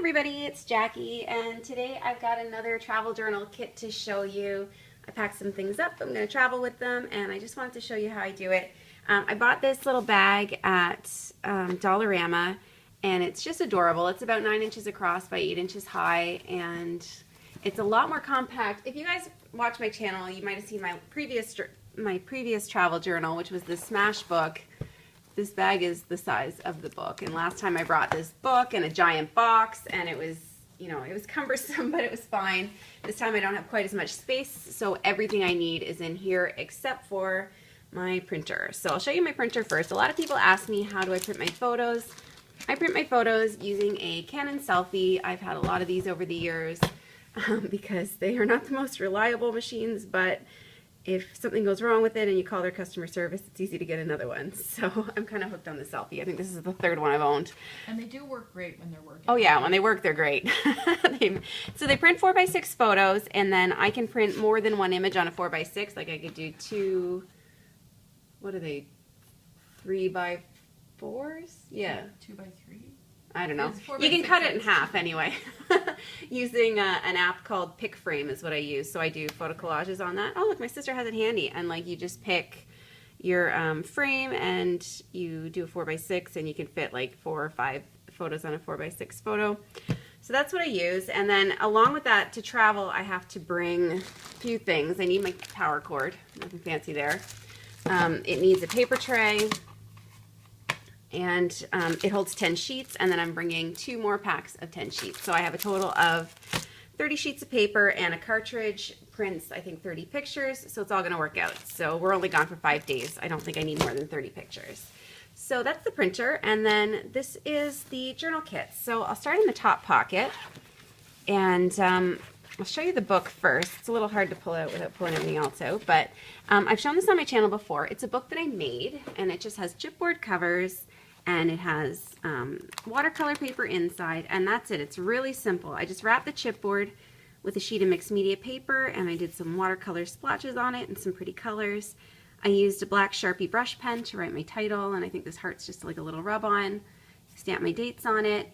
everybody, it's Jackie, and today I've got another travel journal kit to show you. I packed some things up, I'm going to travel with them, and I just wanted to show you how I do it. I bought this little bag at Dollarama, and it's just adorable. It's about 9 inches across by 8 inches high, and it's a lot more compact. If you guys watch my channel, you might have seen my previous travel journal, which was the Smash book. This bag is the size of the book, and last time I brought this book in a giant box, and it was, you know, it was cumbersome, but it was fine. This time I don't have quite as much space, so everything I need is in here except for my printer. So I'll show you my printer first. A lot of people ask me, how do I print my photos? I print my photos using a Canon Selfie. I've had a lot of these over the years because they are not the most reliable machines, but if something goes wrong with it and you call their customer service, it's easy to get another one. So I'm kind of hooked on the Selfie. I think this is the third one I've owned. And they do work great when they're working. Oh yeah, when they work, they're great. So they print 4x6 photos, and then I can print more than one image on a 4x6. Like I could do two, what are they, 3x4s? Yeah. 2x3? I don't know. You can cut it in half anyway. Using an app called Pick Frame is what I use. So I do photo collages on that. Oh look, my sister has it handy. And like you just pick your frame and you do a 4x6 and you can fit like 4 or 5 photos on a 4x6 photo. So that's what I use. And then along with that, to travel, I have to bring a few things. I need my power cord. Nothing fancy there. It needs a paper tray. And it holds 10 sheets, and then I'm bringing 2 more packs of 10 sheets. So I have a total of 30 sheets of paper, and a cartridge prints, I think, 30 pictures, so it's all going to work out. So we're only gone for 5 days. I don't think I need more than 30 pictures. So that's the printer, and then this is the journal kit. So I'll start in the top pocket, and I'll show you the book first. It's a little hard to pull out without pulling everything else out, but I've shown this on my channel before. It's a book that I made, and it just has chipboard covers, and it has watercolor paper inside, and that's it. It's really simple. I just wrapped the chipboard with a sheet of mixed media paper, and I did some watercolor splotches on it and some pretty colors. I used a black Sharpie brush pen to write my title, and I think this heart's just like a little rub-on. Stamp my dates on it.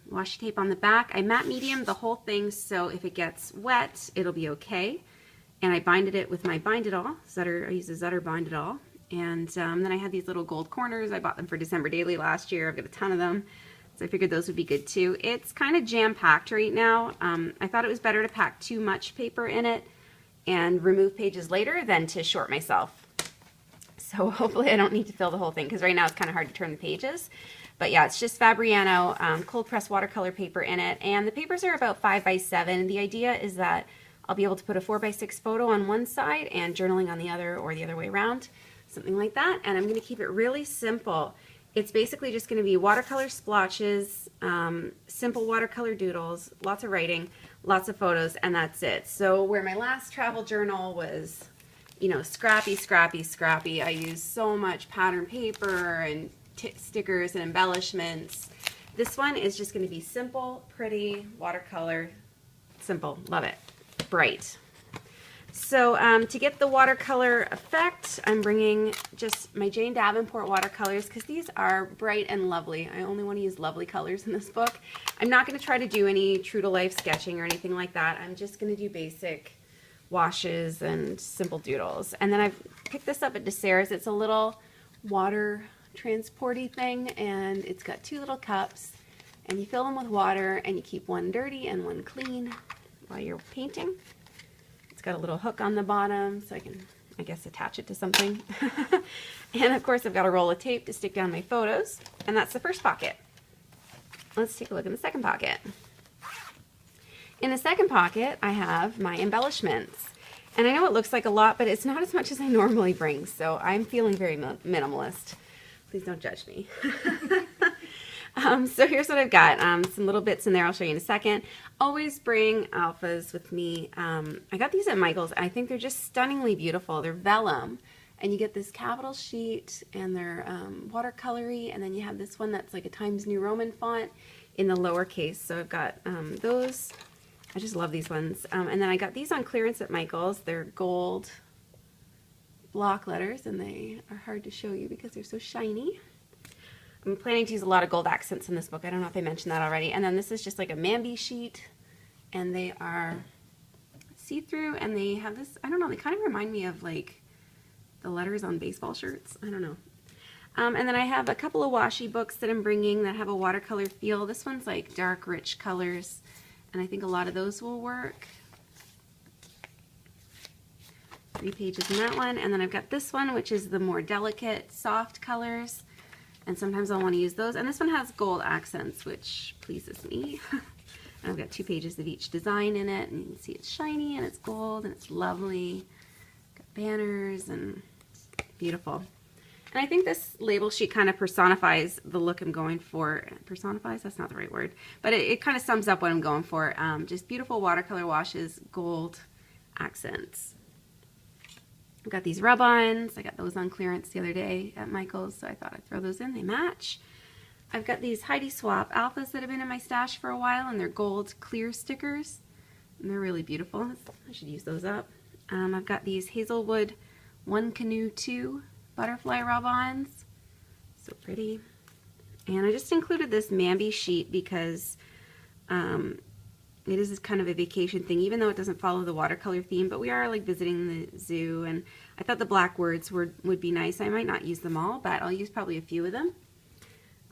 Washi tape on the back. I matte medium the whole thing, so if it gets wet, it'll be okay. And I binded it with my Bind It All. I use a Zutter Bind It All. And then I had these little gold corners. I bought them for December Daily last year. I've got a ton of them, so I figured those would be good too. It's kind of jam-packed right now. I thought it was better to pack too much paper in it and remove pages later than to short myself. So hopefully I don't need to fill the whole thing, because right now it's kind of hard to turn the pages. But yeah, it's just Fabriano cold press watercolor paper in it, and the papers are about 5x7. The idea is that I'll be able to put a 4x6 photo on one side and journaling on the other, or the other way around. Something like that, and I'm going to keep it really simple. It's basically just going to be watercolor splotches, simple watercolor doodles, lots of writing, lots of photos, and that's it. So where my last travel journal was, you know, scrappy, scrappy, scrappy, I used so much pattern paper and stickers and embellishments. This one is just going to be simple, pretty, watercolor, simple, love it, bright. So to get the watercolor effect, I'm bringing just my Jane Davenport watercolors, because these are bright and lovely. I only want to use lovely colors in this book. I'm not going to try to do any true-to-life sketching or anything like that. I'm just going to do basic washes and simple doodles. And then I've picked this up at DeSerres. It's a little water transporty thing, and it's got 2 little cups, and you fill them with water, and you keep one dirty and one clean while you're painting. It's got a little hook on the bottom, so I can, I guess, attach it to something. And of course I've got a roll of tape to stick down my photos, and that's the first pocket. Let's take a look in the second pocket. In the second pocket I have my embellishments, and I know it looks like a lot, but it's not as much as I normally bring, so I'm feeling very minimalist. Please don't judge me. So here's what I've got. Some little bits in there I'll show you in a second. Always bring alphas with me. I got these at Michael's. I think they're just stunningly beautiful. They're vellum, and you get this capital sheet, and they're watercolory, and then you have this one that's like a Times New Roman font in the lowercase. So I've got those. I just love these ones. And then I got these on clearance at Michael's. They're gold block letters, and they are hard to show you because they're so shiny. I'm planning to use a lot of gold accents in this book. I don't know if I mentioned that already. And then this is just like a Mambi sheet, and they are see-through, and they have this, I don't know, they kind of remind me of like the letters on baseball shirts. I don't know. And then I have a couple of washi books that I'm bringing that have a watercolor feel. This one's like dark, rich colors, and I think a lot of those will work. 3 pages in that one. And then I've got this one, which is the more delicate, soft colors. And sometimes I'll want to use those. And this one has gold accents, which pleases me. And I've got 2 pages of each design in it. And you can see it's shiny and it's gold and it's lovely. Got banners and beautiful. And I think this label sheet kind of personifies the look I'm going for. Personifies? That's not the right word. But it kind of sums up what I'm going for. Just beautiful watercolor washes, gold accents. I've got these rub-ons. I got those on clearance the other day at Michael's, so I thought I'd throw those in. They match. I've got these Heidi Swap alphas that have been in my stash for a while, and they're gold clear stickers. And they're really beautiful. I should use those up. I've got these Hazelwood One Canoe 2 butterfly rub-ons. So pretty. And I just included this Mambi sheet because it is kind of a vacation thing, even though it doesn't follow the watercolor theme, but we are like visiting the zoo, and I thought the black words would be nice. I might not use them all, but I'll use probably a few of them.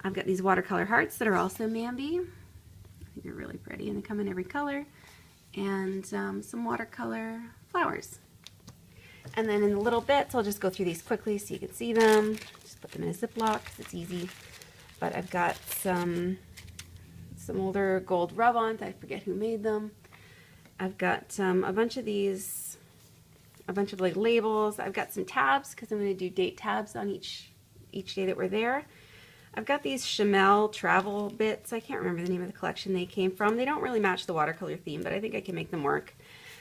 I've got these watercolor hearts that are also Mambi. I think they're really pretty, and they come in every color. And some watercolor flowers. And then in the little bits, I'll just go through these quickly so you can see them. Just put them in a Ziploc because it's easy. But I've got some older gold rub-ons. I forget who made them. I've got a bunch of these, a bunch of like labels. I've got some tabs because I'm going to do date tabs on each day that we're there. I've got these Chamel travel bits. I can't remember the name of the collection they came from. They don't really match the watercolor theme, but I think I can make them work.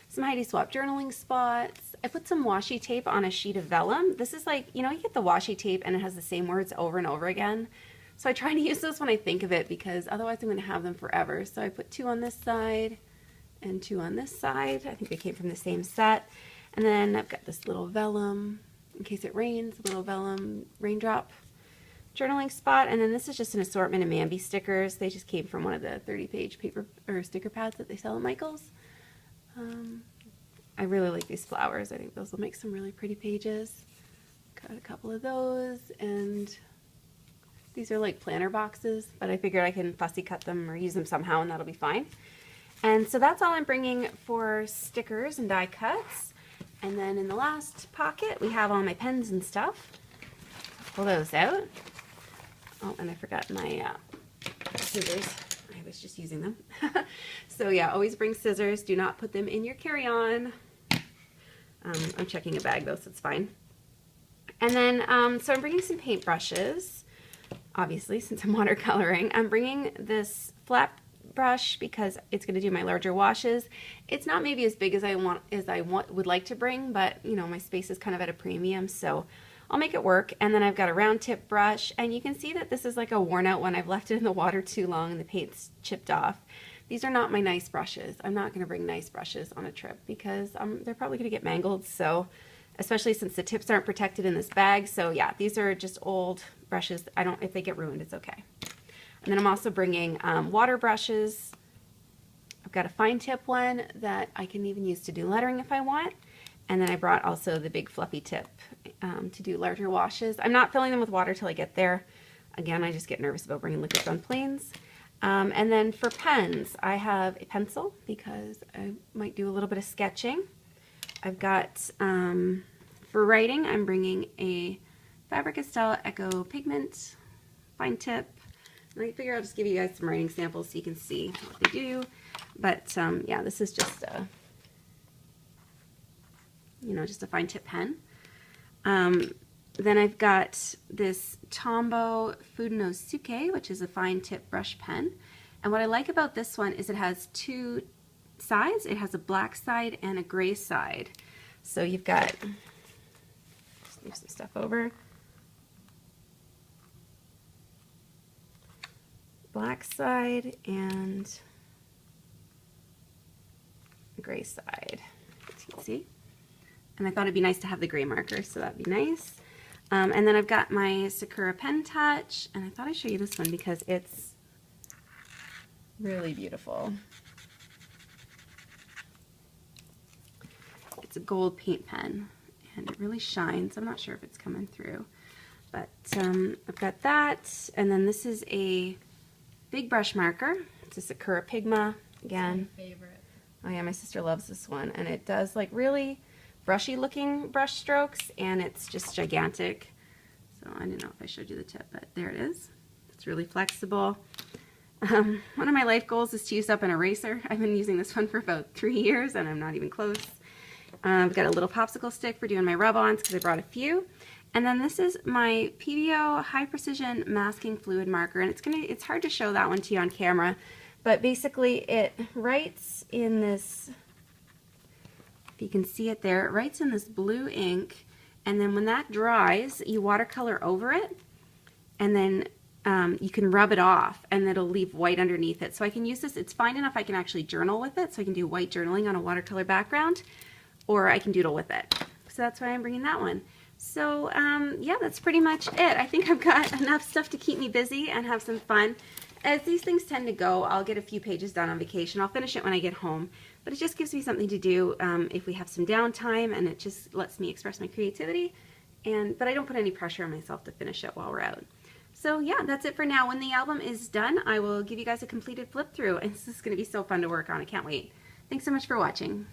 Some Heidi Swap journaling spots. I put some washi tape on a sheet of vellum. This is like, you know, you get the washi tape and it has the same words over and over again. So I try to use those when I think of it because otherwise I'm going to have them forever. So I put 2 on this side and 2 on this side. I think they came from the same set. And then I've got this little vellum, in case it rains, a little vellum raindrop journaling spot. And then this is just an assortment of Mambi stickers. They just came from one of the 30-page paper or sticker pads that they sell at Michael's. I really like these flowers. I think those will make some really pretty pages. Got a couple of those, and these are like planner boxes, but I figured I can fussy cut them or use them somehow, and that'll be fine. And so that's all I'm bringing for stickers and die cuts. And then in the last pocket, we have all my pens and stuff. Pull those out. Oh, and I forgot my scissors. I was just using them. So yeah, always bring scissors. Do not put them in your carry-on. I'm checking a bag though, so it's fine. And then, so I'm bringing some paintbrushes. Obviously, since I'm watercoloring, I'm bringing this flat brush because it's going to do my larger washes. It's not maybe as big as I would like to bring, but you know, my space is kind of at a premium, so I'll make it work. And then I've got a round tip brush, and you can see that this is like a worn out one. I've left it in the water too long and the paint's chipped off. These are not my nice brushes. I'm not going to bring nice brushes on a trip because they're probably going to get mangled, so especially since the tips aren't protected in this bag. So yeah, these are just old brushes. If they get ruined, it's okay. And then I'm also bringing water brushes. I've got a fine tip one that I can even use to do lettering if I want. And then I brought also the big fluffy tip to do larger washes. I'm not filling them with water till I get there. Again, I just get nervous about bringing liquids on planes. And then for pens, I have a pencil because I might do a little bit of sketching. I've got, for writing, I'm bringing a Faber-Castell Echo Pigment fine tip. And I figure I'll just give you guys some writing samples so you can see what they do. But yeah, this is just a, just a fine tip pen. Then I've got this Tombow Fudonosuke, which is a fine tip brush pen. And what I like about this one is it has 2 sides. It has a black side and a gray side. So you've got, just move some stuff over. Black side and gray side, as you can see. And I thought it'd be nice to have the gray marker, so that'd be nice. And then I've got my Sakura Pen Touch, and I thought I'd show you this one because it's really beautiful. It's a gold paint pen, and it really shines. I'm not sure if it's coming through, but I've got that. And then this is a big brush marker. It's a Sakura Pigma again. My favorite. Oh yeah, my sister loves this one, and it does like really brushy looking brush strokes, and it's just gigantic. So I don't know if I showed you the tip, but there it is. It's really flexible. One of my life goals is to use up an eraser. I've been using this one for about 3 years, and I'm not even close. I've got a little popsicle stick for doing my rub-ons because I brought a few. And then this is my PBO High Precision Masking Fluid Marker, and it's hard to show that one to you on camera, but basically it writes in this, if you can see it there, it writes in this blue ink, and then when that dries, you watercolor over it, and then you can rub it off, and it'll leave white underneath it. So I can use this, it's fine enough I can actually journal with it, so I can do white journaling on a watercolor background, or I can doodle with it. So that's why I'm bringing that one. So yeah, that's pretty much it. I think I've got enough stuff to keep me busy and have some fun. As these things tend to go, I'll get a few pages done on vacation. I'll finish it when I get home, but it just gives me something to do if we have some downtime, and it just lets me express my creativity. But I don't put any pressure on myself to finish it while we're out. So yeah, that's it for now. When the album is done, I will give you guys a completed flip through, and this is going to be so fun to work on. I can't wait. Thanks so much for watching.